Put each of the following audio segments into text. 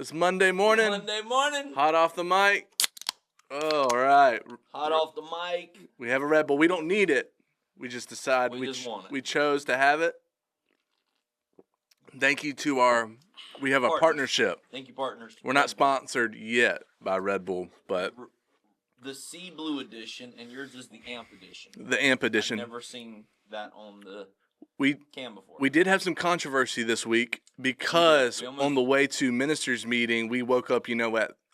It's Monday morning. Monday morning. Hot off the mic. Oh, all right. Hot off the mic. We have a Red Bull. We don't need it. We just decided We just want it. we chose to have it. Thank you to we have a partnership. Thank you, partners. We're not sponsored yet by Red Bull, but the Sea Blue edition, and yours is the Amp edition. The Amp edition. I've never seen that on the can before. We did have some controversy this week because on the way to ministers meeting, we woke up,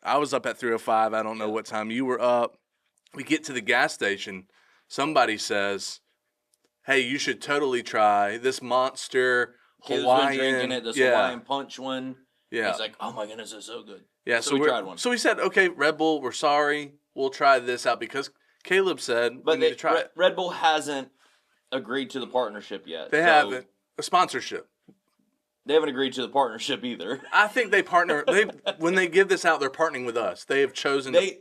I was up at 3:05. I don't know what time you were up. We get to the gas station. Somebody says, hey, you should totally try this Monster Hawaiian. Been drinking it, this Hawaiian Punch one. Yeah. He's like, oh my goodness, it's so good. Yeah, so we tried one. So we said, okay, Red Bull, we're sorry. We'll try this out because Caleb said we need to try it. Red Bull hasn't agreed to the partnership yet. They haven't. A sponsorship. They haven't agreed to the partnership either. I think they partner. When they give this out, they're partnering with us. They have chosen. I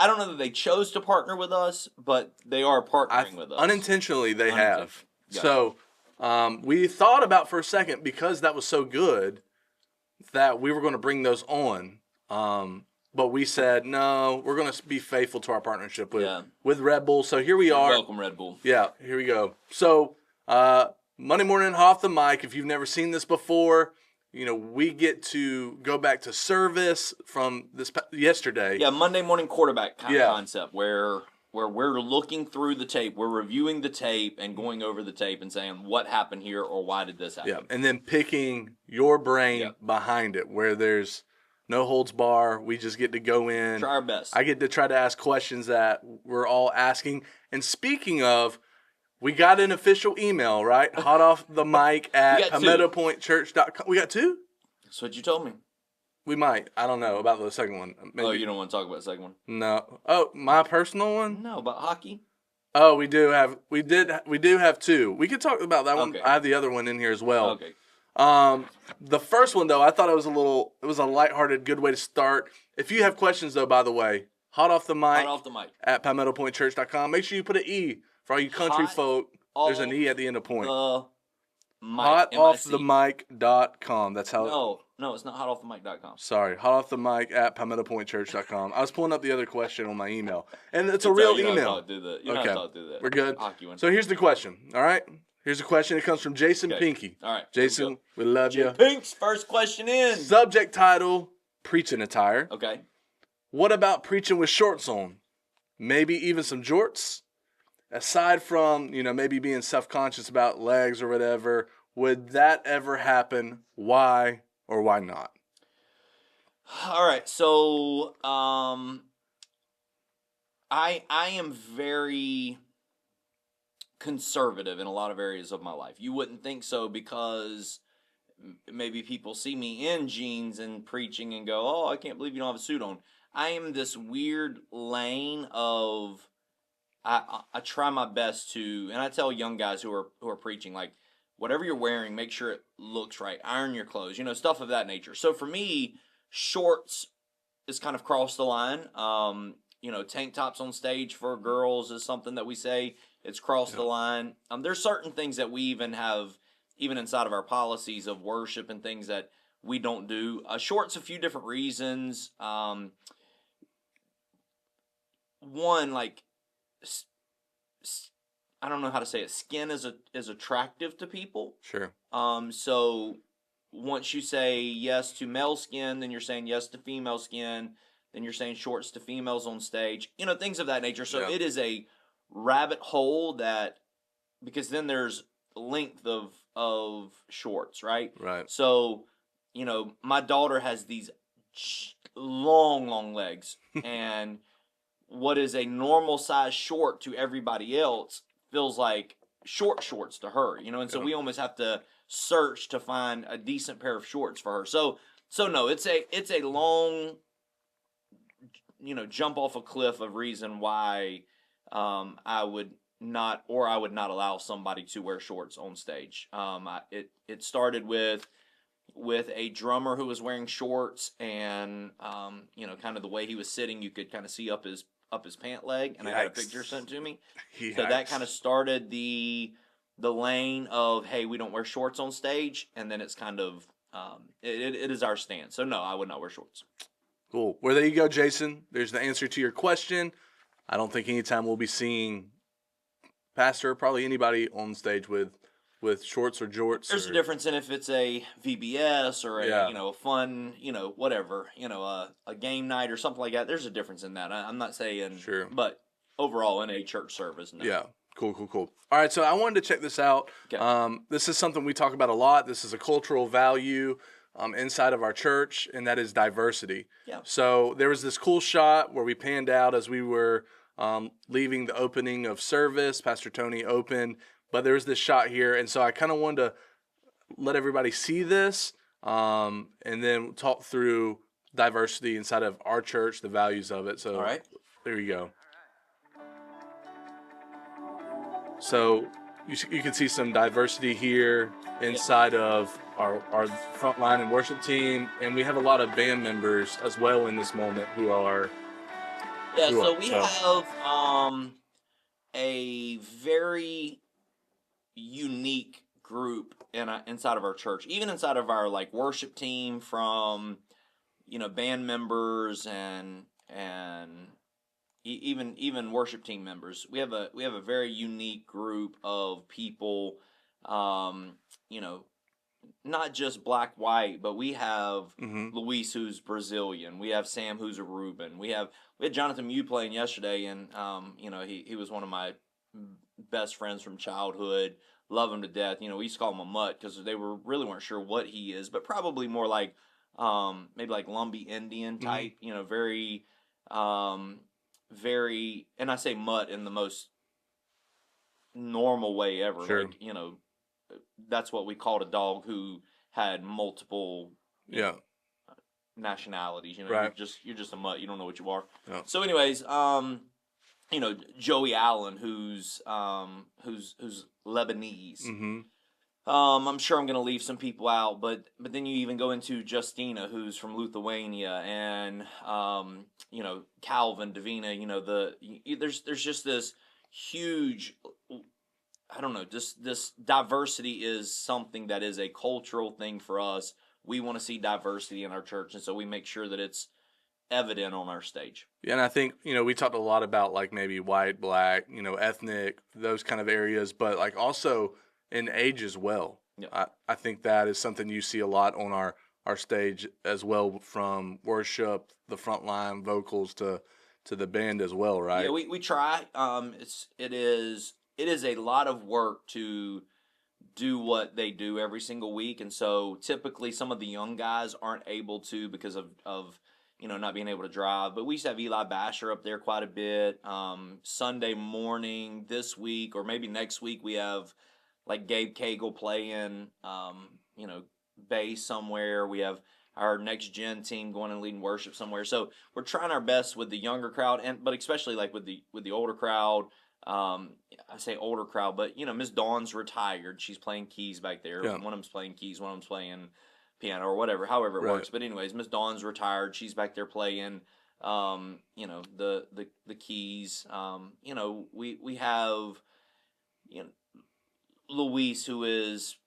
don't know that they chose to partner with us, but they are partnering with us. Unintentionally, they have. So we thought about for a second, because that was so good, that we were going to bring those on. But we said, no, we're going to be faithful to our partnership with Red Bull. So here we are. Welcome, Red Bull. Yeah, here we go. So Monday morning, off the mic. If you've never seen this before, we get to go back to service from yesterday. Yeah, Monday morning quarterback kind of concept where we're looking through the tape, we're reviewing the tape and going over the tape and saying what happened here or why did this happen. Yeah, and then picking your brain behind it, where there's no holds bar. We just get to go in. Try our best. I get to try to ask questions that we're all asking. And speaking of, we got an official email, right? Hot off the mic at Palmetto Pointe Church.com. We got two? That's what you told me. We might. I don't know about the second one. Maybe. Oh, you don't want to talk about the second one? No. Oh, my personal one? No, about hockey. Oh, we do have two. We could talk about that one. I have the other one in here as well. Okay. The first one though, I thought it was a lighthearted, good way to start. If you have questions though, by the way, hot off the mic at PalmettoPointeChurch.com. Make sure you put an E for all you country folk. There's an E at the end of point. Hotoffthemic.com. That's how. No, it's not hotoffthemic.com. Sorry, hotoffthemic at PalmettoPointeChurch.com. I was pulling up the other question on my email, and it's a real email. You don't do that. We're good. So here's the question. All right. Here's a question. It comes from Jason Pinky. All right. Jason, we love you. Pinks, first question in. Subject title, preaching attire. Okay. What about preaching with shorts on? Maybe even some jorts? Aside from, maybe being self-conscious about legs or whatever, would that ever happen? Why or why not? All right. So, I am very conservative in a lot of areas of my life. You wouldn't think so because maybe people see me in jeans and preaching and go, oh, I can't believe you don't have a suit on. I am this weird lane of I try my best to, and I tell young guys who are preaching, like, whatever you're wearing, make sure it looks right. Iron your clothes, stuff of that nature. So for me, shorts is kind of crossed the line. Tank tops on stage for girls is something that we say. It's crossed the line. There's certain things that we even have, even inside of our policies of worship and things that we don't do. Shorts, a few different reasons. One, like, I don't know how to say it. Skin is attractive to people. Sure. So once you say yes to male skin, then you're saying yes to female skin. Then you're saying shorts to females on stage. Things of that nature. So it is a rabbit hole because then there's length of shorts, right? Right. So, my daughter has these long legs, and what is a normal size short to everybody else feels like shorts to her, and so we almost have to search to find a decent pair of shorts for her. So no, it's a long, jump off a cliff of reason why I would not allow somebody to wear shorts on stage. It started with a drummer who was wearing shorts, and kind of the way he was sitting, you could kind of see up his pant leg, and I got a picture sent to me. So that kind of started the lane of, hey, we don't wear shorts on stage, and then it's kind of it is our stance. So no, I would not wear shorts. Cool. Well, there you go, Jason. There's the answer to your question. I don't think anytime we'll be seeing pastor, probably anybody on stage with shorts or jorts. There's a difference in if it's a VBS or Yeah. a fun, whatever, a game night or something like that. There's a difference in that. I'm not saying, Sure. but overall in a church service, no. Yeah. Cool. All right, so I wanted to check this out. Okay. This is something we talk about a lot. This is a cultural value inside of our church, and that is diversity. Yeah. So there was this cool shot where we panned out as we were leaving the opening of service. Pastor Tony opened, but there was this shot here, and so I kind of wanted to let everybody see this and then talk through diversity inside of our church, the values of it. So All right. There you go. So you can see some diversity here inside of our frontline and worship team, and we have a lot of band members as well in this moment who are. Yeah, so we have a very unique group inside of our church, even inside of our worship team, from band members and even worship team members. We have a very unique group of people, not just black, white, but we have Luis, who's Brazilian. We have Sam, who's Aruban. We had Jonathan Mew playing yesterday, and he was one of my best friends from childhood. Love him to death. We used to call him a mutt because they weren't sure what he is, but probably more like maybe like Lumbee Indian type. Very very, and I say mutt in the most normal way ever. Sure. That's what we called a dog who had multiple nationalities. Right. You're just a mutt. You don't know what you are. Yeah. So, anyways, Joey Allen, who's Lebanese. Mm-hmm. I'm sure I'm going to leave some people out, but then you even go into Justina, who's from Lithuania, and Calvin, Davina. There's just this huge, I don't know, this diversity is something that is a cultural thing for us. We want to see diversity in our church, and so we make sure that it's evident on our stage. Yeah, and I think we talked a lot about maybe white, black, ethnic, those kind of areas, but also in age as well. Yep. I think that is something you see a lot on our stage as well, from worship, the front line vocals to the band as well, right? Yeah, we try. It is a lot of work to do what they do every single week, and so typically some of the young guys aren't able to because of not being able to drive. But we used to have Eli Basher up there quite a bit. Sunday morning this week, or maybe next week, we have Gabe Cagle playing, bass somewhere. We have our next gen team going and leading worship somewhere. So we're trying our best with the younger crowd, but especially with the older crowd. I say older crowd, but Miss Dawn's retired. She's playing keys back there. Yeah. One of them's playing keys, one of them's playing piano or whatever, however it works. But anyways, Miss Dawn's retired. She's back there playing, the keys. We have, Luis, who is,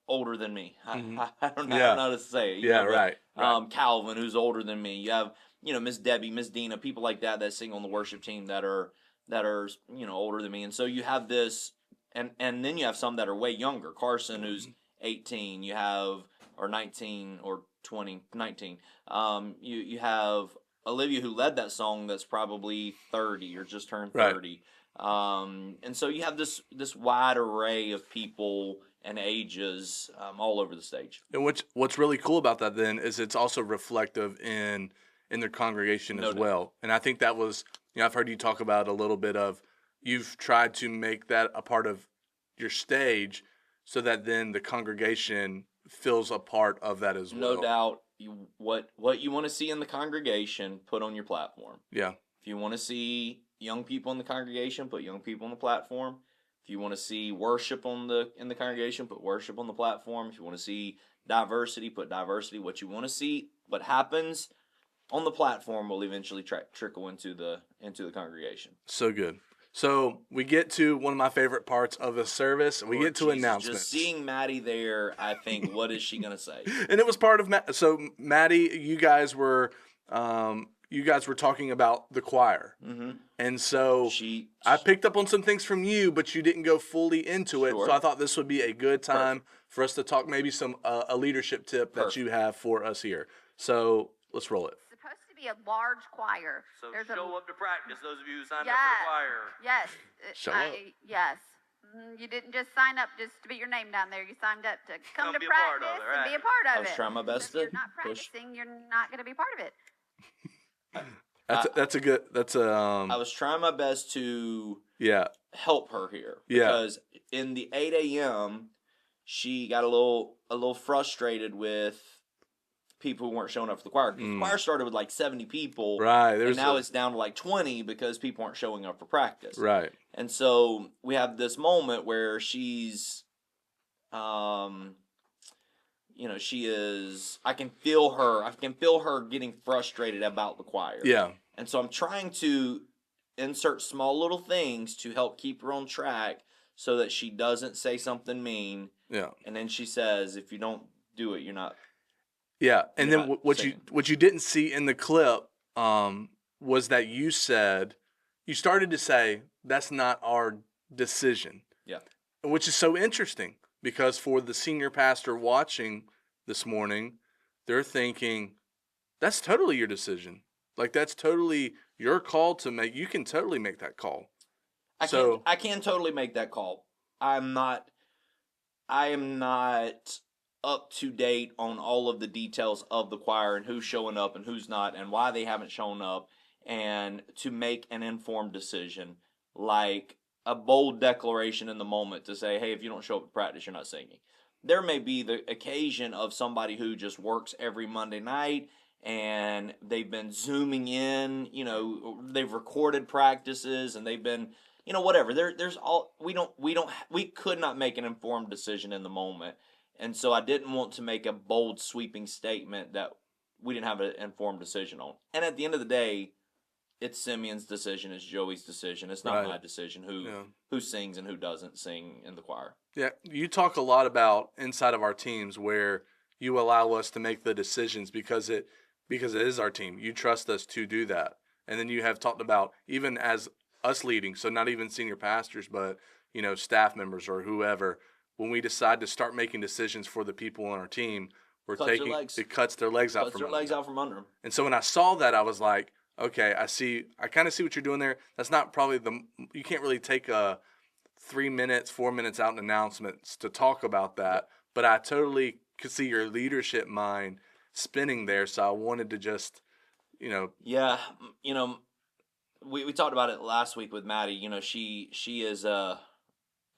older than me. Mm-hmm. I don't know how to say it. Right. Calvin, who's older than me. You have, Miss Debbie, Miss Dina, people like that sing on the worship team that are older than me. And so you have this, and then you have some that are way younger. Carson, who's 18, you have, or 19, or 20, 19. You have Olivia, who led that song, that's probably 30 or just turned 30. Right. And so you have this wide array of people and ages all over the stage. And what's really cool about that then is it's also reflective in their congregation as well. And I think that was, I've heard you talk about a little bit of, you've tried to make that a part of your stage so that then the congregation feels a part of that as well. No doubt. What you want to see in the congregation, put on your platform. Yeah. If you want to see young people in the congregation, put young people on the platform. If you want to see worship in the congregation, put worship on the platform. If you want to see diversity, put diversity. What you want to see, what happens on the platform will eventually trickle into the congregation. So good. So we get to one of my favorite parts of a service. We Lord get to Jesus, announcements. Just seeing Maddie there, I think, what is she gonna say? And it was part of so Maddie, you guys were talking about the choir, and so I picked up on some things from you, but you didn't go fully into it. So I thought this would be a good time for us to talk maybe some a leadership tip that you have for us here. So let's roll it. It's supposed to be a large choir. So show up to practice, those of you who signed up for the choir. Yes. Show up. Yes. You didn't just sign up just to put your name down there. You signed up to come to be a practice part of it, right? and be a part of it. I was trying my best If you're to not push. practicing, you're not going to be part of it. I was trying my best to help her here because in the 8 a.m. she got a little frustrated with people who weren't showing up for the choir. The choir started with like 70 people, right? And now it's down to like 20 because people aren't showing up for practice, right? And so we have this moment where she's, she is. I can feel her getting frustrated about the choir. Yeah. And so I'm trying to insert small little things to help keep her on track so that she doesn't say something mean. Yeah. And then she says, if you don't do it, you're not. Yeah. And then what you didn't see in the clip was that you started to say, that's not our decision. Yeah. Which is so interesting because for the senior pastor watching this morning, they're thinking, that's totally your decision. Like, that's totally your call to make. You can totally make that call. I can totally make that call. I am not up to date on all of the details of the choir and who's showing up and who's not and why they haven't shown up, and to make an informed decision, like a bold declaration in the moment to say, hey, if you don't show up to practice, you're not singing. There may be the occasion of somebody who just works every Monday night and they've been Zooming in, they've recorded practices and they've been, whatever. We could not make an informed decision in the moment. And so I didn't want to make a bold, sweeping statement that we didn't have an informed decision on. And at the end of the day, it's Simeon's decision, it's Joey's decision. It's not my decision who sings and who doesn't sing in the choir. Yeah, you talk a lot about inside of our teams where you allow us to make the decisions because it is our team. You trust us to do that. And then you have talked about even as us leading, so not even senior pastors, but staff members or whoever, when we decide to start making decisions for the people on our team, it cuts their legs out from under them. And so when I saw that, I was like, okay, I kind of see what you're doing there. That's not probably you can't really take 3 minutes, 4 minutes out in announcements to talk about that, but I totally could see your leadership mind spinning there. So I wanted to just, Yeah. We talked about it last week with Maddie. She is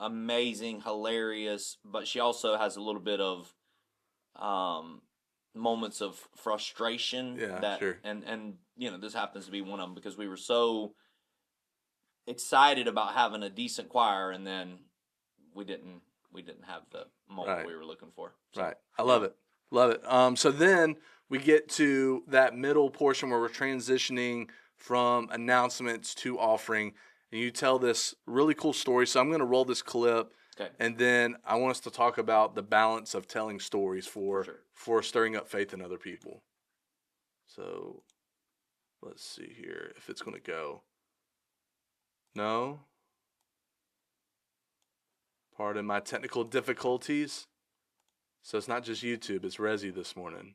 amazing, hilarious, but she also has a little bit of moments of frustration. Yeah, sure. And this happens to be one of them because we were so excited about having a decent choir, and then we didn't have the moment we were looking for. So, right. I love it. So then we get to that middle portion where we're transitioning from announcements to offering, and you tell this really cool story. So I'm going to roll this clip. Okay. And then I want us to talk about the balance of telling stories for stirring up faith in other people. So let's see here if it's going to go. No? Pardon my technical difficulties. So it's not just YouTube, it's Resi this morning.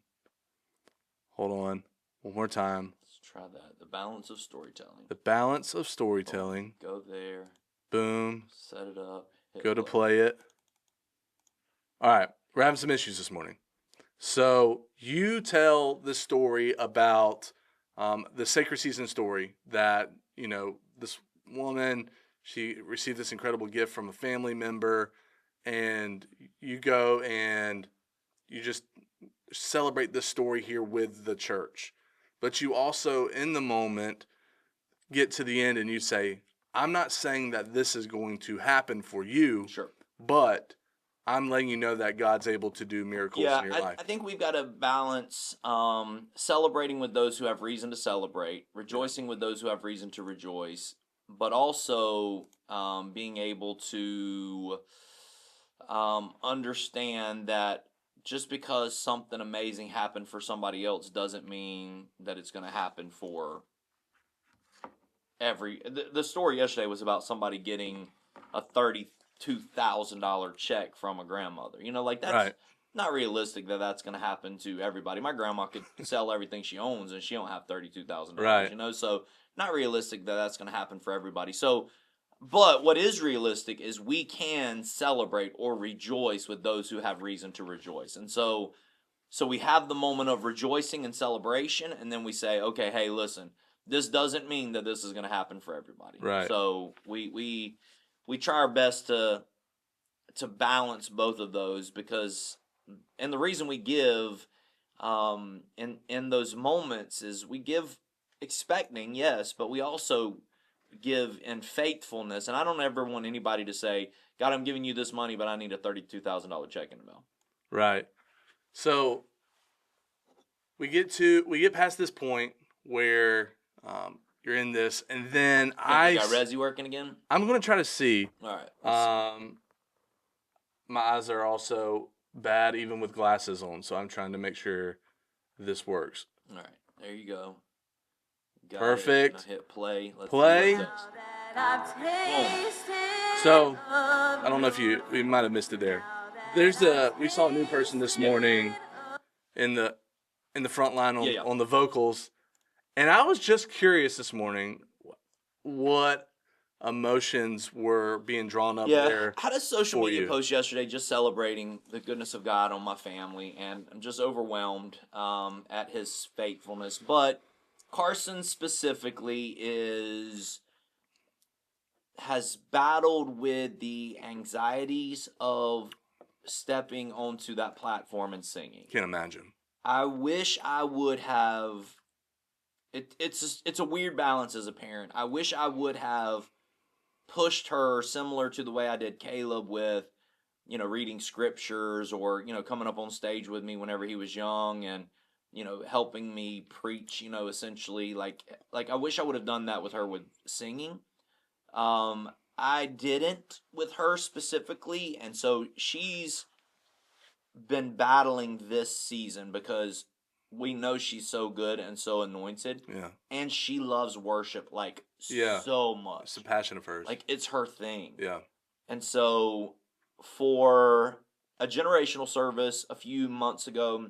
Hold on. One more time. Let's try that. The balance of storytelling. The balance of storytelling. Go there. Boom. Set it up. Go to play it. All right. We're having some issues this morning. So you tell the story about the Sacred Season story that, this woman, she received this incredible gift from a family member, and you go and you just celebrate this story here with the church. But you also, in the moment, get to the end and you say, I'm not saying that this is going to happen for you, but I'm letting you know that God's able to do miracles in your life. I think we've got to balance celebrating with those who have reason to celebrate, rejoicing with those who have reason to rejoice, but also being able to understand that just because something amazing happened for somebody else doesn't mean that it's going to happen for the story yesterday was about somebody getting a $32,000 check from a grandmother. Like that's Right. not realistic that that's going to happen to everybody. My grandma could sell everything she owns and she don't have $32,000. Right. So not realistic that that's going to happen for everybody. So, but what is realistic is we can celebrate or rejoice with those who have reason to rejoice. And so we have the moment of rejoicing and celebration, and then we say, okay, hey, listen, this doesn't mean that this is going to happen for everybody. Right. So we try our best to balance both of those, because, and the reason we give in those moments is we give expecting, yes, but we also give in faithfulness. And I don't ever want anybody to say, God, I'm giving you this money, but I need a $32,000 check in the mail. Right. So we get past this point where you're in this, and then You got Resi working again? I'm going to try to see. All right. My eyes are also bad even with glasses on, so I'm trying to make sure this works. All right. There you go. Got Perfect. It. Hit play. Let's Play. see what it does. So I don't know if we might have missed it there. We saw a new person this morning in the front line on the vocals, and I was just curious this morning what emotions were being drawn up there. I had a social media post yesterday just celebrating the goodness of God on my family, and I'm just overwhelmed at his faithfulness. But Carson specifically has battled with the anxieties of stepping onto that platform and singing. Can't imagine. I wish I would have. It's a weird balance as a parent. I wish I would have pushed her similar to the way I did Caleb with, reading scriptures, or coming up on stage with me whenever he was young, and helping me preach. Essentially like I wish I would have done that with her with singing. I didn't with her specifically, and so she's been battling this season because we know she's so good and so anointed. Yeah. And she loves worship so much. It's a passion of hers. Like, it's her thing. Yeah. And so for a generational service a few months ago,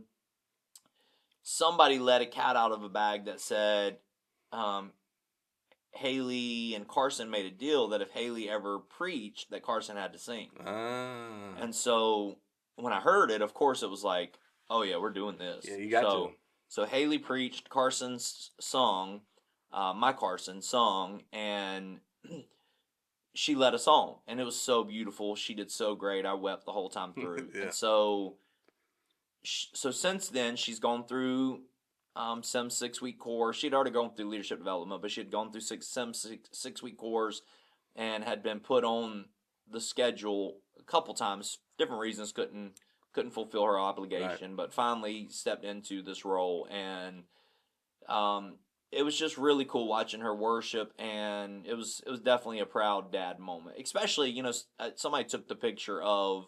somebody let a cat out of a bag that said, Haley and Carson made a deal that if Haley ever preached, that Carson had to sing. And so when I heard it, of course, it was like, oh yeah, we're doing this. Yeah, you got to. So Haley preached, Carson's song, my Carson song, and she led a song, and it was so beautiful. She did so great. I wept the whole time through. Yeah. And so since then, she's gone through some 6-week course. She'd already gone through leadership development, but she had gone through some 6-week course and had been put on the schedule a couple times. Different reasons, couldn't fulfill her obligation, but finally stepped into this role, and it was just really cool watching her worship, and it was definitely a proud dad moment. Especially, somebody took the picture of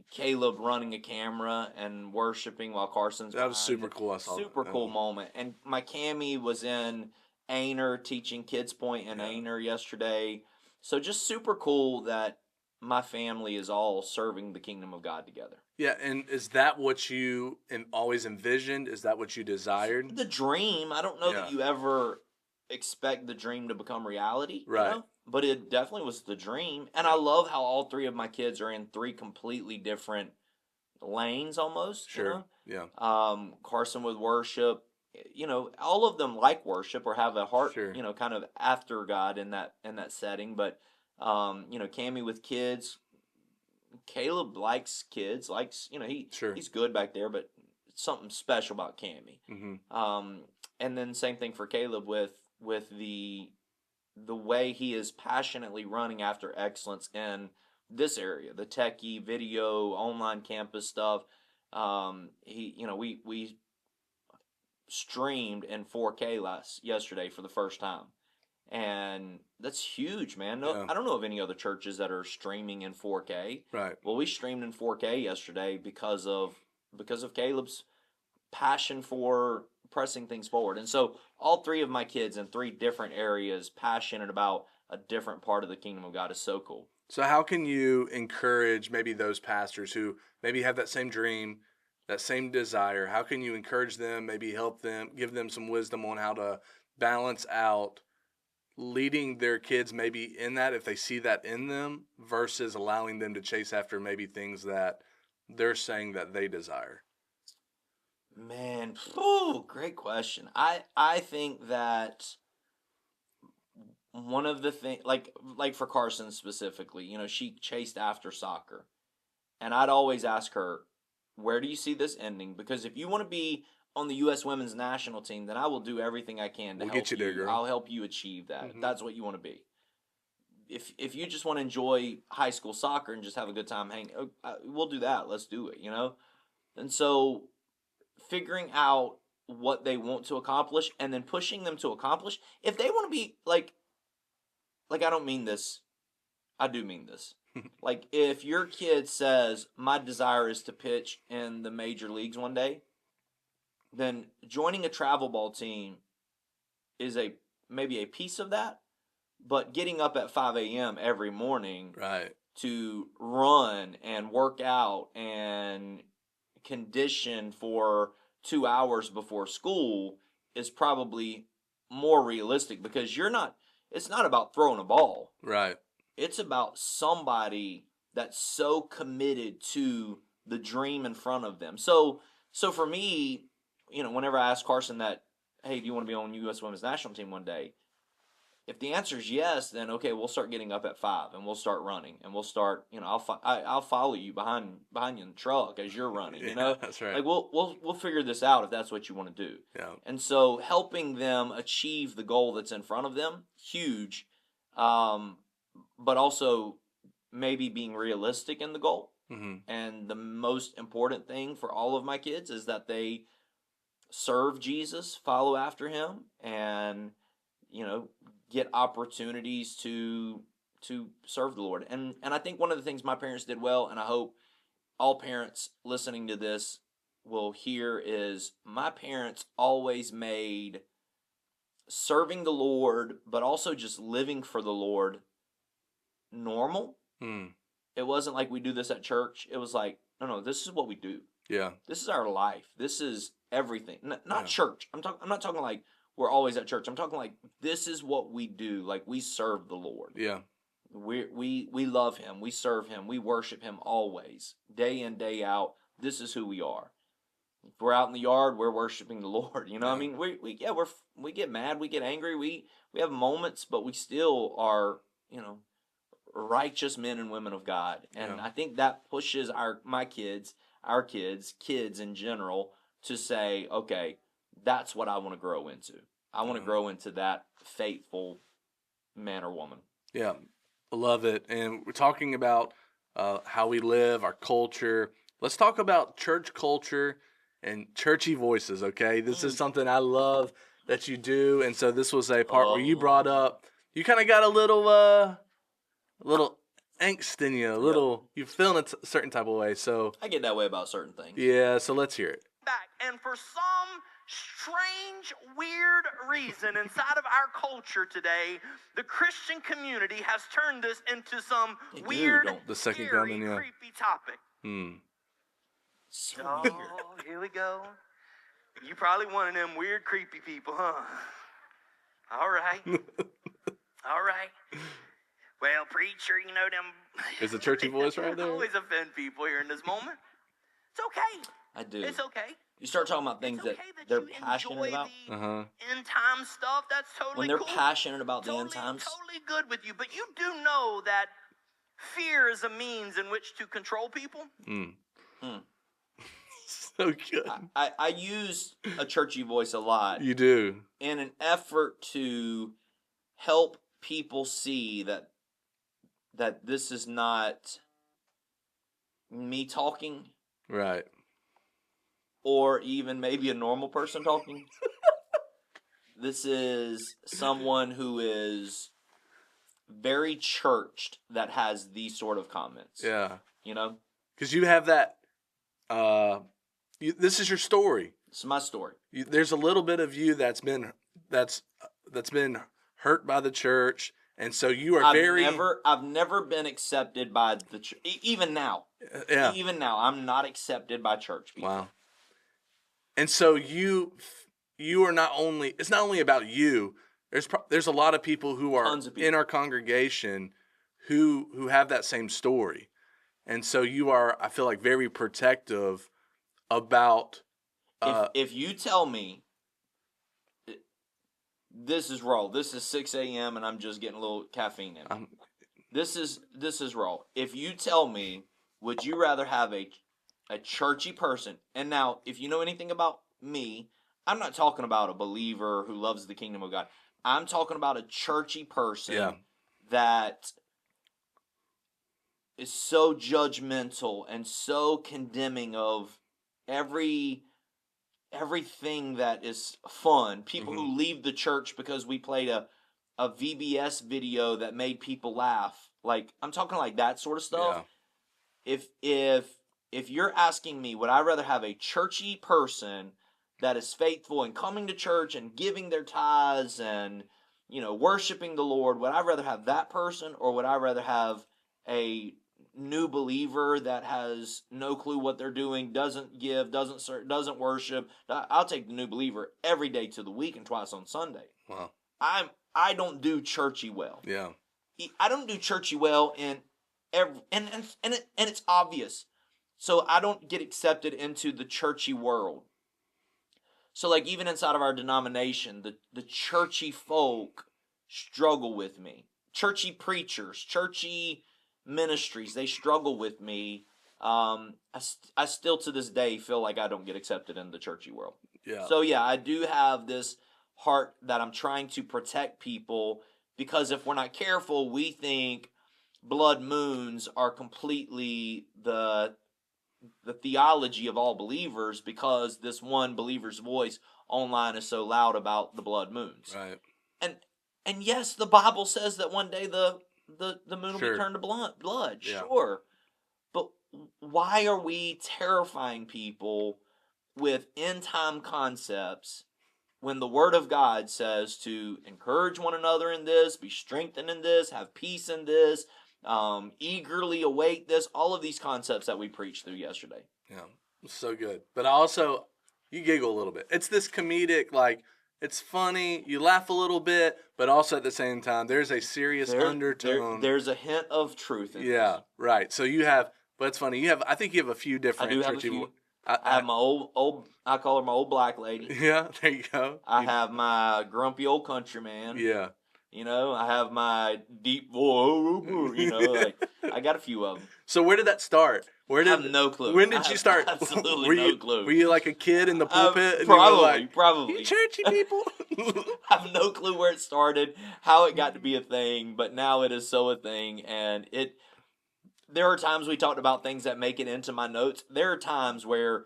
Caleb running a camera and worshiping while Carson's That was super cool. I saw super cool moment. And my Cammy was in Aynor teaching Kids Point in Aynor yesterday. So just super cool that my family is all serving the kingdom of God together. Yeah, and is that what you always envisioned? Is that what you desired? The dream. I don't know that you ever expect the dream to become reality. Right. But it definitely was the dream. And I love how all three of my kids are in 3 completely different lanes almost. Sure. Yeah. Carson with worship. All of them like worship or have a heart, kind of after God in that setting. But Cammy with kids. Caleb likes kids, he's good back there, but it's something special about Cammy. Mm-hmm. And then same thing for Caleb with the way he is passionately running after excellence in this area, the techie, video, online campus stuff. We streamed in 4K yesterday for the first time. And that's huge, man. No, Yeah. I don't know of any other churches that are streaming in 4K. Right. Well, we streamed in 4K yesterday because of Caleb's passion for pressing things forward. And so all three of my kids in three different areas passionate about a different part of the kingdom of God is so cool. So how can you encourage maybe those pastors who maybe have that same dream, that same desire? How can you encourage them, maybe help them, give them some wisdom on how to balance out leading their kids maybe in that if they see that in them versus allowing them to chase after maybe things that they're saying that they desire? Man, great question. I think that one of the things, like for Carson specifically, you know, she chased after soccer, and I'd always ask her, "Where do you see this ending?" Because if you want to be on the U.S. Women's National Team, then I will do everything I can to We'll help get you there, girl. I'll help you achieve that. If Mhm. that's what you want to be. If you just want to enjoy high school soccer and just have a good time hanging, we'll do that. Let's do it, you know? And so figuring out what they want to accomplish and then pushing them to accomplish. If they want to be like I don't mean this. I do mean this. Like if your kid says my desire is to pitch in the major leagues one day, then joining a travel ball team is maybe a piece of that, but getting up at 5 a.m. every morning Right. to run and work out and condition for 2 hours before school is probably more realistic because it's not about throwing a ball. Right. It's about somebody that's so committed to the dream in front of them. So for me, you know, whenever I ask Carson that, hey, do you want to be on U.S. Women's National Team one day? If the answer is yes, then okay, we'll start getting up at 5 and we'll start running and we'll start. You know, I'll follow you behind you in the truck as you're running. You know, that's right. Like we'll figure this out if that's what you want to do. Yeah. And so helping them achieve the goal that's in front of them, huge. But also maybe being realistic in the goal. Mm-hmm. And the most important thing for all of my kids is that they serve Jesus, follow after him, and, you know, get opportunities to serve the Lord. And I think one of the things my parents did well, and I hope all parents listening to this will hear, is my parents always made serving the Lord, but also just living for the Lord normal. It wasn't like we do this at church. It was like, no, this is what we do. Yeah. This is our life. This is everything. Not Yeah. church. I'm not talking like we're always at church. I'm talking like this is what we do. Like we serve the Lord. Yeah. We love him. We serve him. We worship him always, day in, day out. This is who we are. If we're out in the yard, we're worshiping the Lord. You know, Yeah. I mean, we get mad, we get angry, we have moments, but we still are, you know, righteous men and women of God. And Yeah. I think that pushes our kids in general to say, okay, that's what I want to grow into. I want to grow into that faithful man or woman. Yeah. I love it. And we're talking about how we live, our culture. Let's talk about church culture and churchy voices, okay? This is something I love that you do. And so this was a part where you brought up, you kind of got a little angst in you, you're feeling a certain type of way. So I get that way about certain things. yeah, so let's hear it. Back, and for some strange, weird reason inside of our culture today, the Christian community has turned this into some weird, The second scary, coming, yeah. creepy topic. So Oh, weird. here we go. You probably one of them weird, creepy people, huh? All right. All right. Well, preacher, you know them. Is the churchy voice right there? I always offend people here in this moment. It's okay. I do. It's okay. You start talking about things It's okay that they're you passionate enjoy about. the Uh-huh. end time stuff. That's totally When they're cool. passionate about the totally, end times, totally good with you. But you do know that fear is a means in which to control people. So good. I use a churchy voice a lot You do. in an effort to help people see that this is not me talking Right. or even maybe a normal person talking. This is someone who is very churched that has these sort of comments. Yeah. You know? Because you have that. This is your story. This is my story. There's a little bit of you that's been hurt by the church, and so you are I've never been accepted by the church. Even now. Yeah. Even now, I'm not accepted by church people. Wow. And so you are not only. It's not only about you. There's a lot of people who are in our congregation who have that same story, and so you are. I feel like very protective about. If you tell me this is raw, this is 6 a.m. and I'm just getting a little caffeine in. This is raw. If you tell me, would you rather have a churchy person? And now, if you know anything about me, I'm not talking about a believer who loves the kingdom of God. I'm talking about a churchy person that is so judgmental and so condemning of everything that is fun. People who leave the church because we played a VBS video that made people laugh. Like, I'm talking like that sort of stuff. Yeah. If you're asking me, would I rather have a churchy person that is faithful and coming to church and giving their tithes and, worshiping the Lord, would I rather have that person, or would I rather have a new believer that has no clue what they're doing, doesn't give, doesn't serve, doesn't worship? I'll take the new believer every day to the week and twice on Sunday. Wow. I don't do churchy well. Yeah. I don't do churchy well and it's obvious. So I don't get accepted into the churchy world. So like even inside of our denomination, the churchy folk struggle with me. Churchy preachers, churchy ministries, they struggle with me. I still to this day feel like I don't get accepted in the churchy world. Yeah. So yeah, I do have this heart that I'm trying to protect people, because if we're not careful, we think blood moons are completely the theology of all believers, because this one believer's voice online is so loud about the blood moons. Right. And yes, the Bible says that one day the moon will be turned to blood. Yeah. Sure. But why are we terrifying people with end time concepts when the Word of God says to encourage one another in this, be strengthened in this, have peace in this, eagerly await this, all of these concepts that we preached through yesterday. Yeah, so good. But also, you giggle a little bit. It's this comedic, like, it's funny, you laugh a little bit, but also at the same time, there's a serious undertone. There's a hint of truth in this. Yeah, right. So you have, but it's funny, I think you have a few different. I do have a few. I have my old, I call her my old black lady. Yeah, there you go. I have my grumpy old country man. Yeah. I have my deep voice, like, I got a few of them. So where did that start? I have no clue. When did you start? Absolutely no clue. Were you like a kid in the pulpit? Probably. You churchy people. I have no clue where it started, how it got to be a thing, but now it is so a thing, and there are times we talked about things that make it into my notes. There are times where,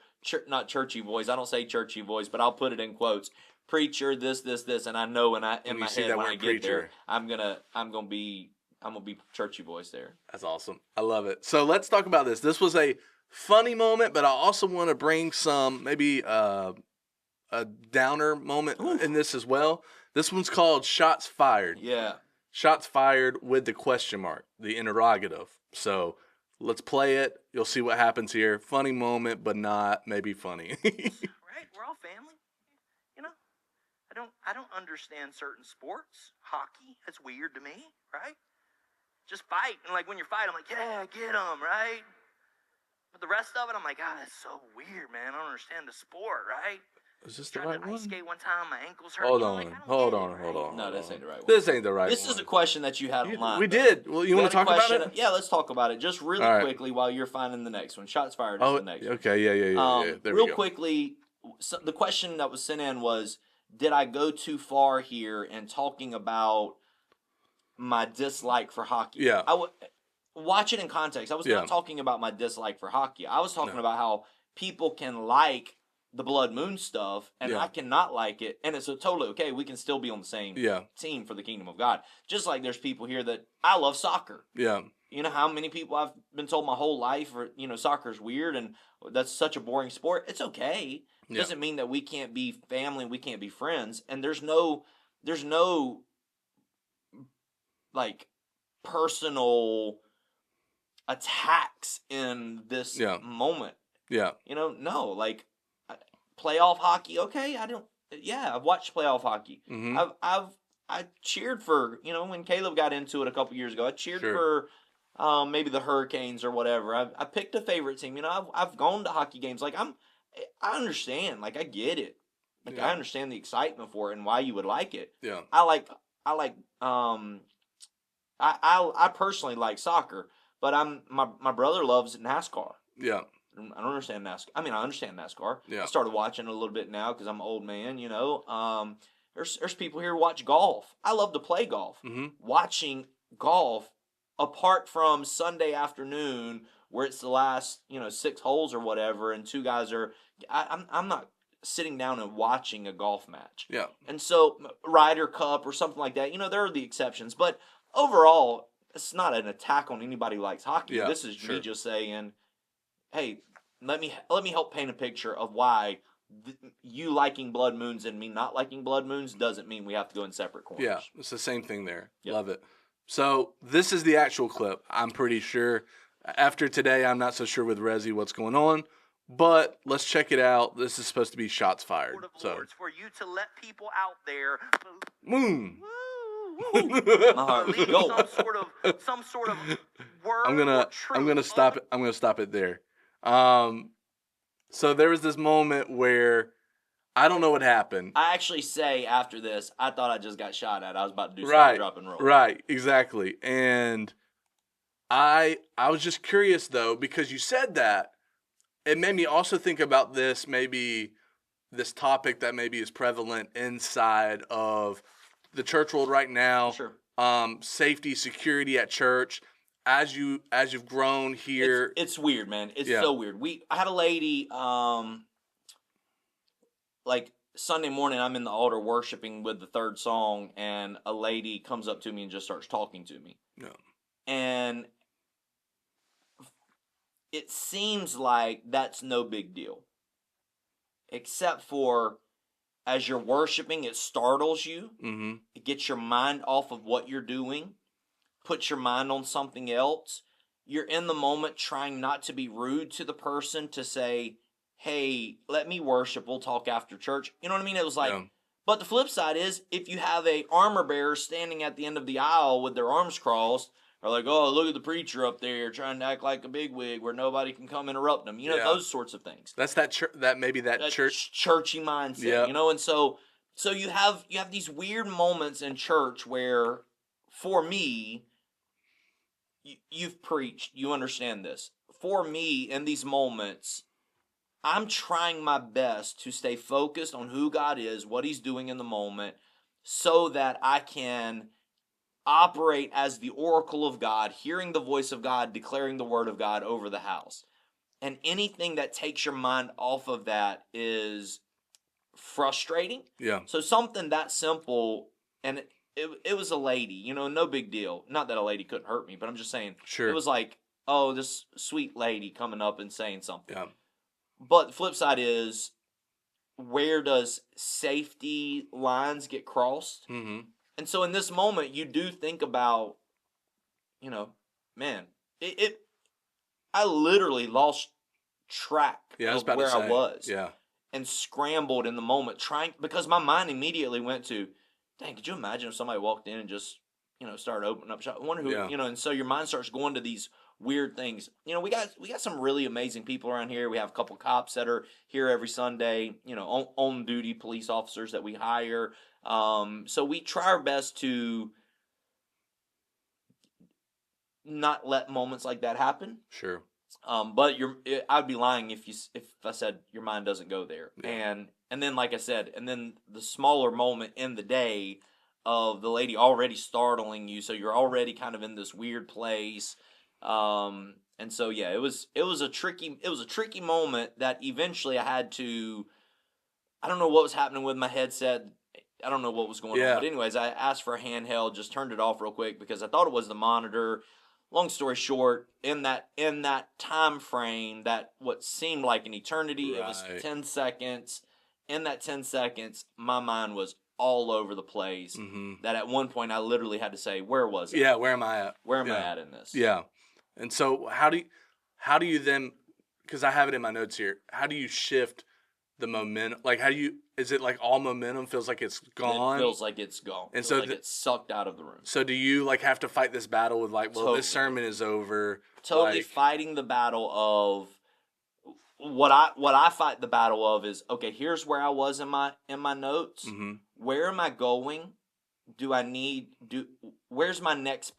not churchy voice, I don't say churchy voice, but I'll put it in quotes. Preacher, this, and I know in my head when I get there, I'm gonna be churchy voice there. That's awesome. I love it. So let's talk about this. This was a funny moment, but I also want to bring some maybe a downer moment in this as well. This one's called Shots Fired. Yeah. Shots fired with the question mark, the interrogative. So let's play it. You'll see what happens here. Funny moment, but not maybe funny. Right? We're all family. I don't understand certain sports. Hockey, that's weird to me, right? Just fight. And like when you're fighting, I'm like, yeah, get them, right? But the rest of it, I'm like, God, that's so weird, man. I don't understand the sport, right? Is this the right one? I skate one time, my ankles hurt. Hold on. No, this ain't the right one. This ain't the right one. This is a question that you had online. We did. Well, you want to talk about it? Yeah, let's talk about it just really quickly while you're finding the next one. Shots fired is the next one. Okay, yeah. There we go. Real quickly, so the question that was sent in was, did I go too far here in talking about my dislike for hockey? Yeah. Watch it in context. I was not talking about my dislike for hockey. I was talking about how people can like the blood moon stuff, and Yeah. I cannot like it, and it's totally okay. We can still be on the same Yeah. team for the kingdom of God. Just like there's people here that I love soccer. Yeah. You know how many people I've been told my whole life, or soccer's weird and that's such a boring sport. It's okay. It Yeah. doesn't mean that we can't be family, we can't be friends, and there's no like personal attacks in this Yeah. moment. Yeah. No, like playoff hockey. Okay, I've watched playoff hockey. Mm-hmm. I cheered for when Caleb got into it a couple years ago. I cheered Sure. for maybe the Hurricanes or whatever. I picked a favorite team. I've gone to hockey games. Like I understand. Like I get it. Like Yeah. I understand the excitement for it and why you would like it. Yeah. I personally like soccer, but my brother loves NASCAR. Yeah. I don't understand NASCAR. I mean, I understand NASCAR. Yeah. I started watching a little bit now because I'm an old man. There's people here who watch golf. I love to play golf. Mm-hmm. Watching golf, apart from Sunday afternoon where it's the last 6 holes or whatever, and two guys are. I'm not sitting down and watching a golf match. Yeah. And so Ryder Cup or something like that. There are the exceptions, but overall, it's not an attack on anybody who likes hockey. Yeah, This is sure. me just saying, hey, let me help paint a picture of why you liking blood moons and me not liking blood moons doesn't mean we have to go in separate corners. Yeah, it's the same thing there. Yep. Love it. So this is the actual clip. I'm pretty sure. After today, I'm not so sure with Resi what's going on, but let's check it out. This is supposed to be shots fired. Lord of So, Lords, for you to let people out there moon. woo, My heart believe go. some sort of word I'm or gonna truth. stop it. I'm gonna stop it there. So there was this moment where I don't know what happened. I actually say after this, I thought I just got shot at. I was about to do Right, stop, drop, and roll. Right, exactly. And I was just curious though, because you said that, it made me also think about this topic that maybe is prevalent inside of the church world right now. Sure. Safety, security at church. As you've grown here, It's weird, man. It's Yeah. so weird. I had a lady, like Sunday morning, I'm in the altar worshiping with the third song, and a lady comes up to me and just starts talking to me. Yeah. And it seems like that's no big deal. Except for as you're worshiping, it startles you. Mm-hmm. It gets your mind off of what you're doing, puts your mind on something else. You're in the moment trying not to be rude to the person, to say, hey, let me worship, we'll talk after church. You know what I mean? It was like, Yeah. But the flip side is, if you have a armor bearer standing at the end of the aisle with their arms crossed, or like, oh, look at the preacher up there trying to act like a bigwig where nobody can come interrupt them. Yeah. Those sorts of things. That's that church. Churchy mindset. Yeah. And so you have these weird moments in church where, for me, you've preached, you understand this. For me, in these moments, I'm trying my best to stay focused on who God is, what He's doing in the moment, so that I can operate as the oracle of God, hearing the voice of God, declaring the word of God over the house. And anything that takes your mind off of that is frustrating. Yeah. So something that simple, and it was a lady, no big deal. Not that a lady couldn't hurt me, but I'm just saying, Sure. It was like, oh, this sweet lady coming up and saying something. Yeah. But the flip side is, where does safety lines get crossed? Mm-hmm. And so in this moment, you do think about, man, I literally lost track Yeah, I was of about where to say. I was. Yeah. And scrambled in the moment, because my mind immediately went to, dang, could you imagine if somebody walked in and just, started opening up shop? I wonder who, Yeah. And so your mind starts going to these weird things. We got some really amazing people around here. We have a couple cops that are here every Sunday, on duty police officers that we hire. So we try our best to not let moments like that happen. Sure. But I'd be lying if I said your mind doesn't go there. Yeah. And then, like I said, and then the smaller moment in the day of the lady already startling you, so you're already kind of in this weird place. And so yeah, it was a tricky moment that eventually I had to I don't know what was happening with my headset. I don't know what was going on. Yeah. But anyways, I asked for a handheld, just turned it off real quick because I thought it was the monitor. Long story short, in that time frame, that what seemed like an eternity, it was Right. 10 seconds. In that 10 seconds, my mind was all over the place. That at one point I literally had to say, where was it? Yeah, where am I at? Where am I at in this? Yeah. And so how do you then, because I have it in my notes here, how do you shift the momentum? Like, is it like all momentum feels like it's gone? It feels like it's gone. And It feels so like it's sucked out of the room. So do you like have to fight this battle with like, well, this Totally. sermon is over? Totally like, fighting the battle of what I fight the battle of is, okay, here's where I was in my notes. Where am I going? Where's my next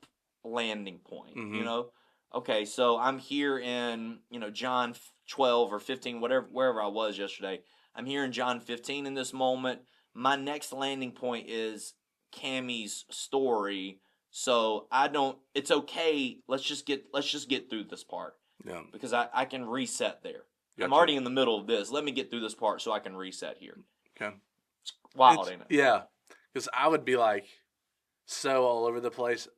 landing point? You know? Okay, so I'm here in, John 12 or 15, wherever I was yesterday. I'm here in John 15 in this moment. My next landing point is Cammie's story. So it's okay. Let's just get through this part. Yeah. Because I can reset there. Gotcha. I'm already in the middle of this. Let me get through this part so I can reset here. Okay. It's wild, ain't it? Yeah. Because I would be like so all over the place.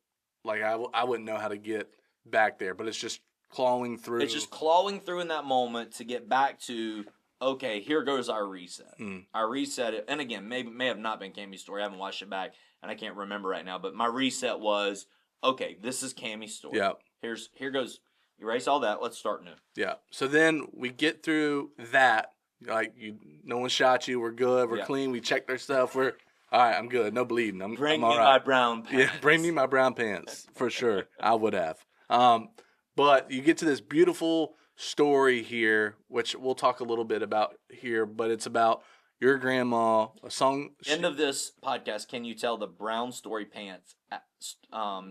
Like I wouldn't know how to get back there, but it's just clawing through. It's just clawing through in that moment to get back to, okay, here goes our reset. I reset it. And again, may have not been Cammie's story. I haven't watched it back, and I can't remember right now. But my reset was, okay, this is Cammie's story. Yeah. Here goes. Erase all that. Let's start new. Yeah. So then we get through that. Like, no one shot you. We're good. We're clean. We checked our stuff. We're all right. I'm good. No bleeding. I'm Bring all me right. my brown pants. Yeah. Bring me my brown pants for sure. I would have. But you get to this beautiful story here, which we'll talk a little bit about here. But it's about your grandma. A song. End of this podcast. Can you tell the brown story pants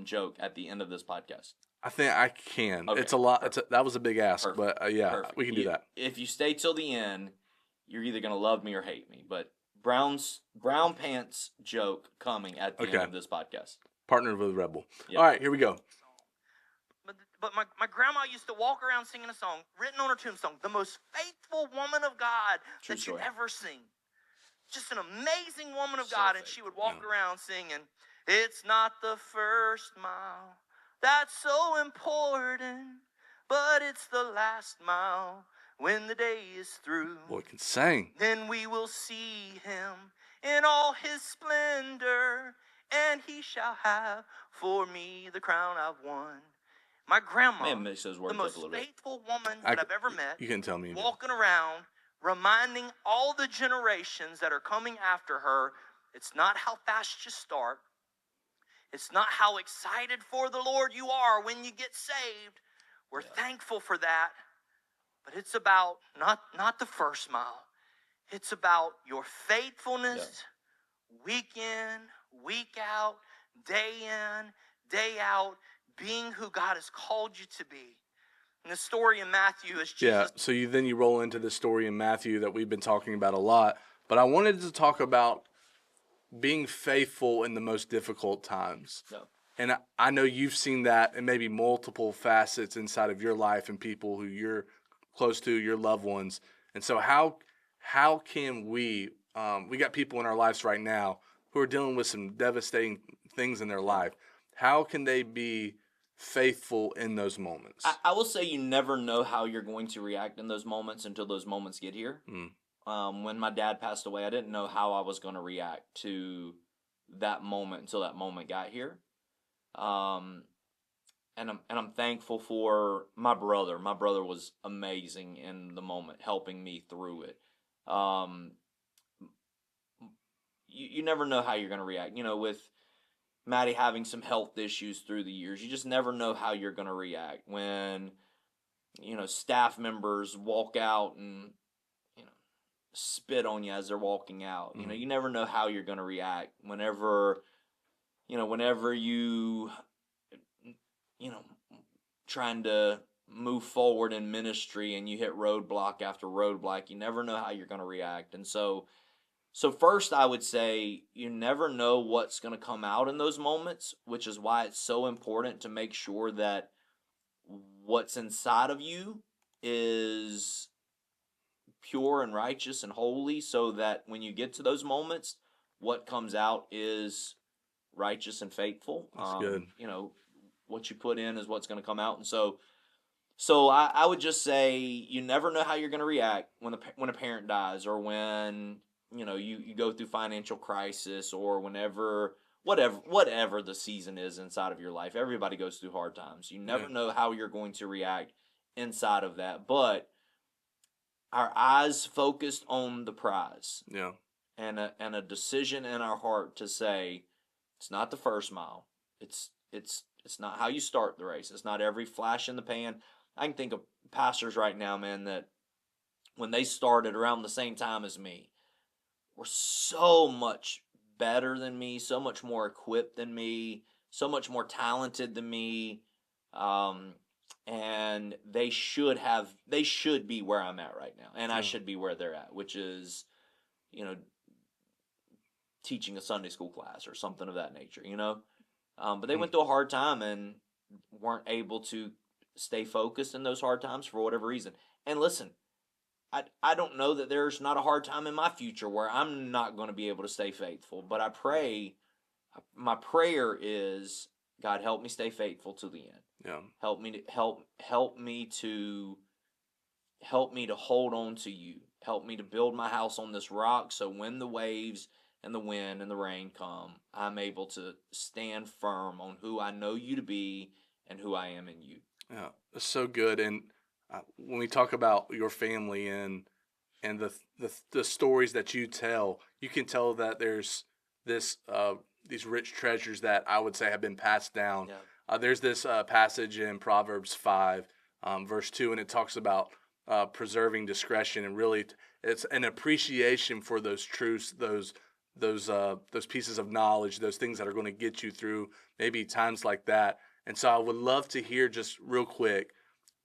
joke at the end of this podcast? I think I can. Okay, it's a lot. That was a big ask, Perfect. but yeah, Perfect. we can do that. If you stay till the end, you're either gonna love me or hate me. But brown pants joke coming at the end of this podcast. Partnered with Rebel. Yep. All right, here we go. But my grandma used to walk around singing a song written on her tombstone, the most faithful woman of God True that story. you've ever seen. Just an amazing woman of So God, and faithful. she would walk around singing, "It's not the first mile that's so important, but it's the last mile when the day is through. Boy can sing. Then we will see him in all his splendor, and he shall have for me the crown I've won." My grandma, Man, mix those words the up most a little bit. faithful woman that I've ever met, You can tell me. walking around, reminding all the generations that are coming after her, it's not how fast you start. It's not how excited for the Lord you are when you get saved. We're thankful for that. But it's about not the first mile. It's about your faithfulness week in, week out, day in, day out, being who God has called you to be. And the story in Matthew is Jesus. Yeah, so you roll into the story in Matthew that we've been talking about a lot. But I wanted to talk about being faithful in the most difficult times. Yeah. And I know you've seen that in maybe multiple facets inside of your life and people who you're close to, your loved ones. And so how can we got people in our lives right now who are dealing with some devastating things in their life. How can they be faithful in those moments? I will say you never know how you're going to react in those moments until those moments get here. When my dad passed away, I didn't know how I was going to react to that moment until that moment got here. And I'm thankful for my brother. My brother was amazing in the moment, helping me through it. You never know how you're going to react. You know, with Maddie having some health issues through the years, you just never know how you're going to react when, staff members walk out and, spit on you as they're walking out. Mm-hmm. You never know how you're going to react whenever you, trying to move forward in ministry and you hit roadblock after roadblock. You never know how you're going to react. And so first I would say you never know what's going to come out in those moments, which is why it's so important to make sure that what's inside of you is pure and righteous and holy, so that when you get to those moments, what comes out is righteous and faithful. That's good. You know, what you put in is what's going to come out. And so I would just say you never know how you're going to react when a parent dies, or when, you know, you go through financial crisis, or whenever whatever the season is inside of your life. Everybody goes through hard times. You never know how you're going to react inside of that. But our eyes focused on the prize. Yeah. And a decision in our heart to say, it's not the first mile. It's not how you start the race. It's not every flash in the pan. I can think of pastors right now, man, that when they started around the same time as me, were so much better than me, so much more equipped than me, so much more talented than me, and they should be where I'm at right now, and I should be where they're at, which is, you know, teaching a Sunday school class or something of that nature, you know. But they went through a hard time and weren't able to stay focused in those hard times for whatever reason. And listen, I don't know that there's not a hard time in my future where I'm not going to be able to stay faithful. But I pray, my prayer is, God, help me stay faithful to the end. Yeah. Help me to hold on to you. Help me to build my house on this rock, so when the waves and the wind and the rain come, I'm able to stand firm on who I know you to be and who I am in you. Yeah, it's so good. And when we talk about your family and the stories that you tell, you can tell that there's these rich treasures that I would say have been passed down. Yeah. There's this passage in Proverbs 5, verse 2, and it talks about preserving discretion, and really it's an appreciation for those truths, those pieces of knowledge, those things that are going to get you through maybe times like that. And so I would love to hear, just real quick,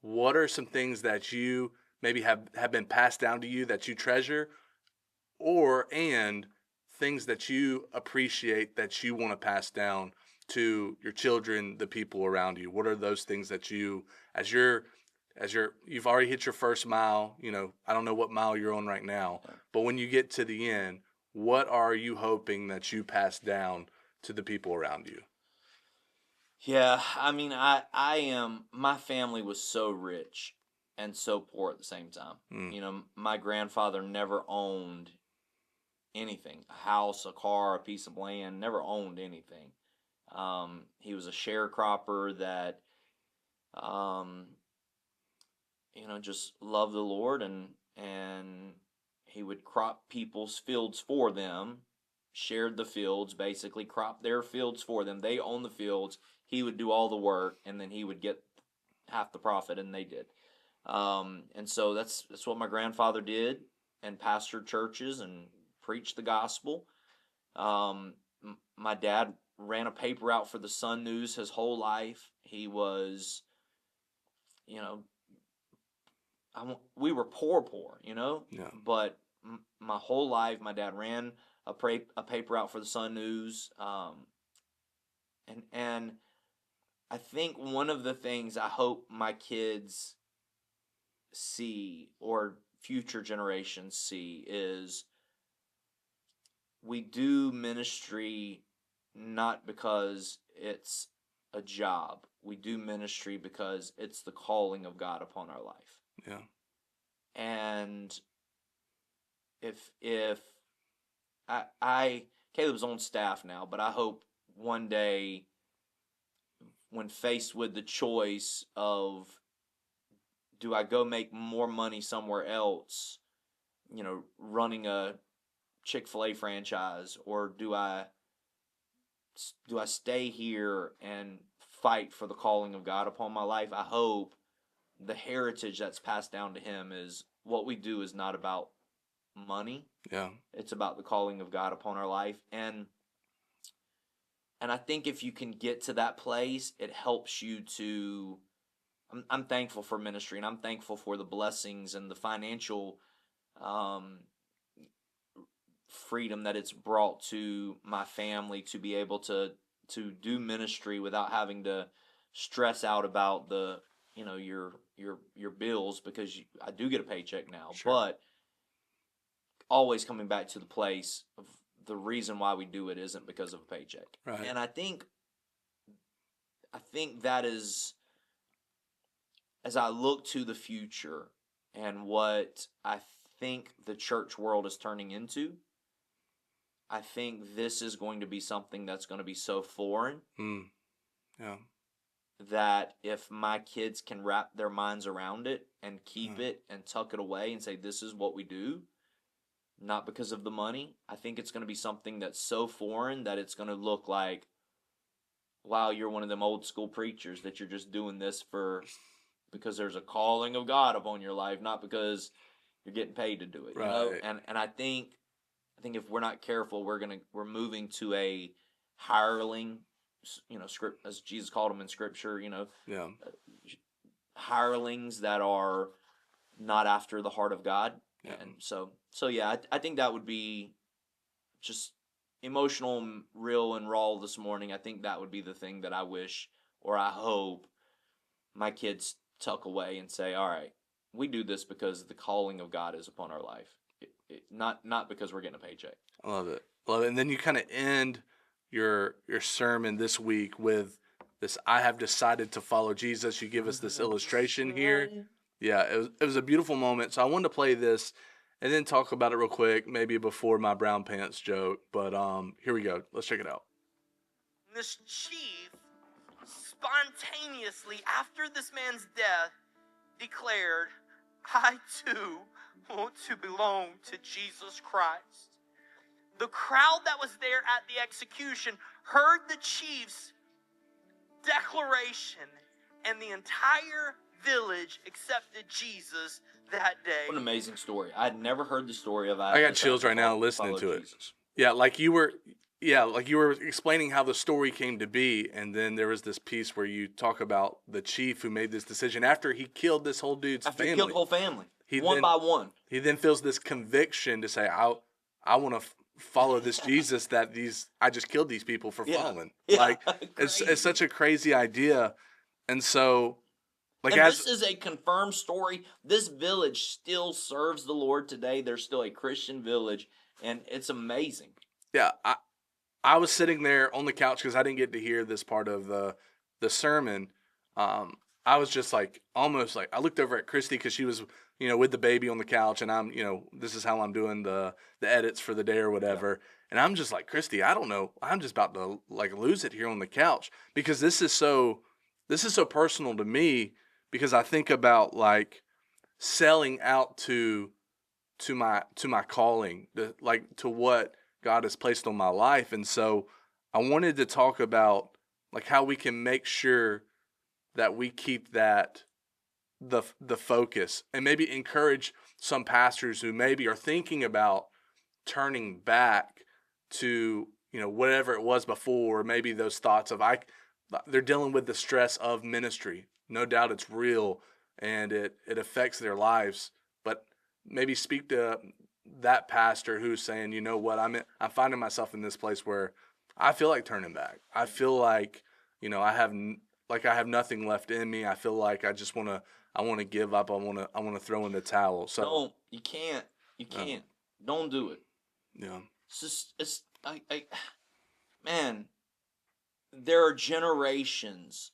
what are some things that you maybe have been passed down to you that you treasure, and things that you appreciate that you want to pass down to your children, the people around you? What are those things that you, you've already hit your first mile, you know, I don't know what mile you're on right now, but when you get to the end, what are you hoping that you pass down to the people around you? Yeah, I mean, my family was so rich and so poor at the same time. You know, my grandfather never owned anything, a house, a car, a piece of land, never owned anything. He was a sharecropper that, you know, just loved the Lord, and he would crop people's fields for them, shared the fields, basically cropped their fields for them. They owned the fields. He would do all the work, and then he would get half the profit, and they did. And so that's what my grandfather did, and pastored churches and preached the gospel. My dad ran a paper out for the Sun News his whole life. He was, you know, we were poor, you know. Yeah. But my whole life, my dad ran a paper out for the Sun News, and I think one of the things I hope my kids see, or future generations see, is we do ministry not because it's a job. We do ministry because it's the calling of God upon our life. Yeah. And if Caleb's on staff now, but I hope one day, when faced with the choice of, do I go make more money somewhere else, you know, running a Chick-fil-A franchise, or do I stay here and fight for the calling of God upon my life? I hope the heritage that's passed down to him is, what we do is not about money. Yeah. It's about the calling of God upon our life. And I think if you can get to that place, it helps you to, I'm thankful for ministry, and I'm thankful for the blessings and the financial freedom that it's brought to my family, to be able to do ministry without having to stress out about your bills, because I do get a paycheck now. Sure. But always coming back to the place of the reason why we do it isn't because of a paycheck. Right. And I think that is, as I look to the future and what I think the church world is turning into, I think this is going to be something that's going to be so foreign Yeah. that if my kids can wrap their minds around it and keep it and tuck it away and say, this is what we do, not because of the money, I think it's going to be something that's so foreign that it's going to look like, wow, you're one of them old school preachers that you're just doing this because there's a calling of God upon your life, not because you're getting paid to do it. Right. You know? And I think if we're not careful, we're moving to a hireling, script, as Jesus called them in Scripture. Yeah. Hirelings that are not after the heart of God. Yeah. And so yeah, I think that would be just emotional and real and raw this morning. I think that would be the thing that I wish, or I hope, my kids tuck away and say, all right, we do this because the calling of God is upon our life. Not because we're getting a paycheck. I love it. And then you kind of end your sermon this week with this, I have decided to follow Jesus. You give us this illustration here. Yeah, it was a beautiful moment. So I wanted to play this and then talk about it real quick, maybe before my brown pants joke. But here we go. Let's check it out. This chief spontaneously, after this man's death, declared, I too want to belong to Jesus Christ. The crowd that was there at the execution heard the chief's declaration, and the entire village accepted Jesus that day. What an amazing story. I had never heard the story of I got chills right now listening to it. Yeah, like you were explaining how the story came to be, and then there was this piece where you talk about the chief who made this decision after he killed this whole dude's family. He killed the whole family, one by one. He then feels this conviction to say, I want to follow this Jesus that I just killed these people for following. Yeah, like it's such a crazy idea, and so. This is a confirmed story. This village still serves the Lord today. They're still a Christian village, and it's amazing. Yeah, I was sitting there on the couch because I didn't get to hear this part of the sermon. I was just almost I looked over at Christy because she was with the baby on the couch, and I'm this is how I'm doing the edits for the day or whatever. Yeah. And I'm just like, Christy, I don't know, I'm just about to lose it here on the couch because this is so personal to me. Because I think about selling out to my calling, to what God has placed on my life, and so I wanted to talk about how we can make sure that we keep that the focus, and maybe encourage some pastors who maybe are thinking about turning back to whatever it was before, or maybe those thoughts of they're dealing with the stress of ministry. No doubt it's real, and it affects their lives. But maybe speak to that pastor who's saying, you know what, I'm finding myself in this place where I feel like turning back. I feel like, I have nothing left in me. I feel like I want to give up. I want to throw in the towel. So no, you can't. Don't do it. Yeah. Man, there are generations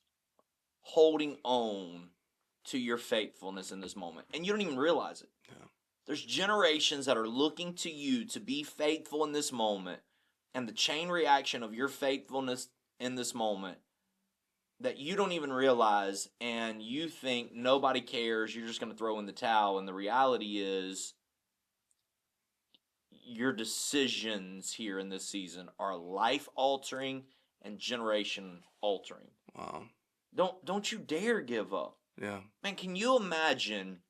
holding on to your faithfulness in this moment, and you don't even realize it. Yeah. There's generations that are looking to you to be faithful in this moment, and the chain reaction of your faithfulness in this moment that you don't even realize, and you think nobody cares, you're just going to throw in the towel, and the reality is your decisions here in this season are life-altering and generation-altering. Wow. Don't you dare give up. Yeah. Man, can you imagine,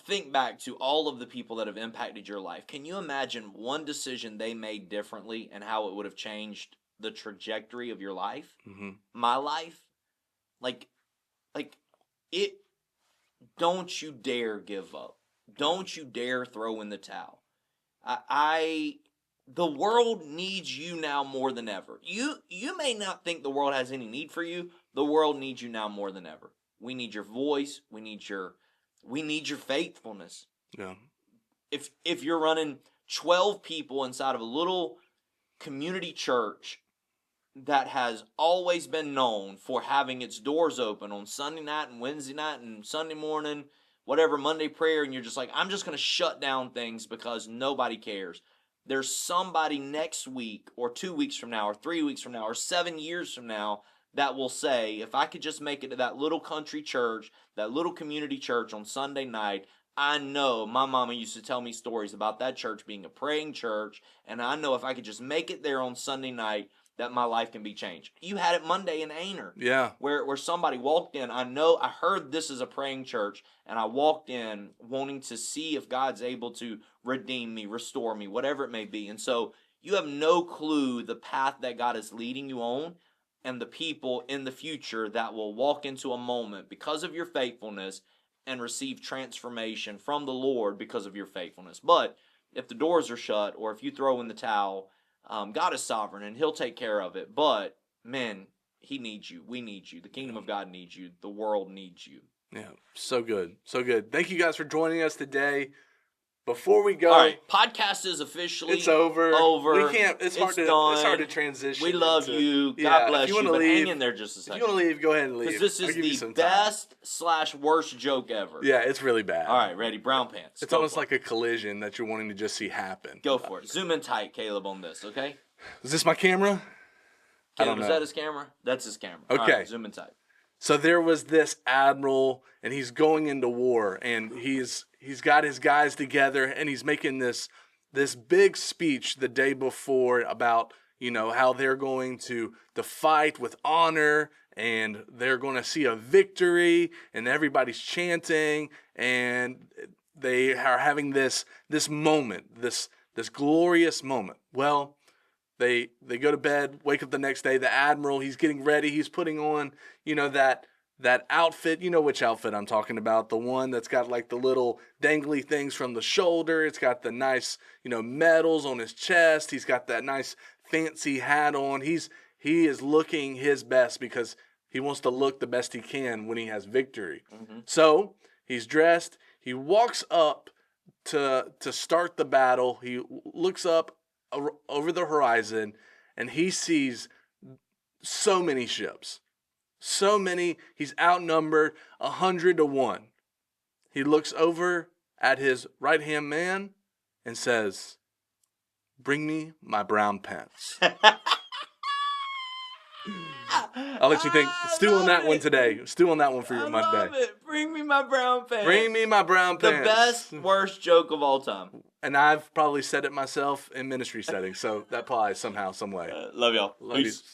think back to all of the people that have impacted your life. Can you imagine one decision they made differently and how it would have changed the trajectory of your life? Mm-hmm. My life? It, don't you dare give up. Don't you dare throw in the towel. The world needs you now more than ever. You may not think the world has any need for you. The world needs you now more than ever. We need your voice. We need your faithfulness. Yeah. if you're running 12 people inside of a little community church that has always been known for having its doors open on Sunday night and Wednesday night and Sunday morning, whatever, Monday prayer, and you're just like, I'm just going to shut down things because nobody cares. There's somebody next week or 2 weeks from now or 3 weeks from now or 7 years from now that will say, if I could just make it to that little country church, that little community church on Sunday night, I know my mama used to tell me stories about that church being a praying church, and I know if I could just make it there on Sunday night, that my life can be changed. You had it Monday in Aynor. Yeah. Where somebody walked in. I heard this is a praying church, and I walked in wanting to see if God's able to redeem me, restore me, whatever it may be. And so you have no clue the path that God is leading you on and the people in the future that will walk into a moment because of your faithfulness and receive transformation from the Lord because of your faithfulness. But if the doors are shut or if you throw in the towel, God is sovereign and He'll take care of it. But, man, He needs you. We need you. The kingdom of God needs you. The world needs you. Yeah, so good. So good. Thank you guys for joining us today. Before we go, all right, podcast is officially it's over. We can't. It's hard to transition. We love you. God bless you. But hang in there just a second. If you want to leave, go ahead and leave. Because this is the best/worst joke ever. Yeah, it's really bad. All right, ready? Brown pants. It's almost like a collision that you're wanting to just see happen. Go for it. Zoom in tight, Caleb, on this. Okay. Is this my camera? Caleb, is that his camera? That's his camera. Okay. All right, zoom in tight. So there was this admiral, and he's going into war, and he's got his guys together, and he's making this big speech the day before about, how they're going to fight with honor, and they're going to see a victory, and everybody's chanting, and they are having this moment, this glorious moment. Well, They go to bed, wake up the next day. The admiral, he's getting ready. He's putting on, that outfit. You know which outfit I'm talking about. The one that's got like the little dangly things from the shoulder. It's got the nice, medals on his chest. He's got that nice fancy hat on. He is looking his best because he wants to look the best he can when he has victory. Mm-hmm. So he's dressed. He walks up to start the battle. He looks up over the horizon, and he sees so many ships. So many. He's outnumbered 100-1. He looks over at his right-hand man and says, "Bring me my brown pants." I'll let you think. Stew on that one today. Stew on that one for your Monday. I love it. Bring me my brown pants. Bring me my brown pants. The best, worst joke of all time. And I've probably said it myself in ministry settings, so that applies somehow, some way. Love y'all. Love Peace. you.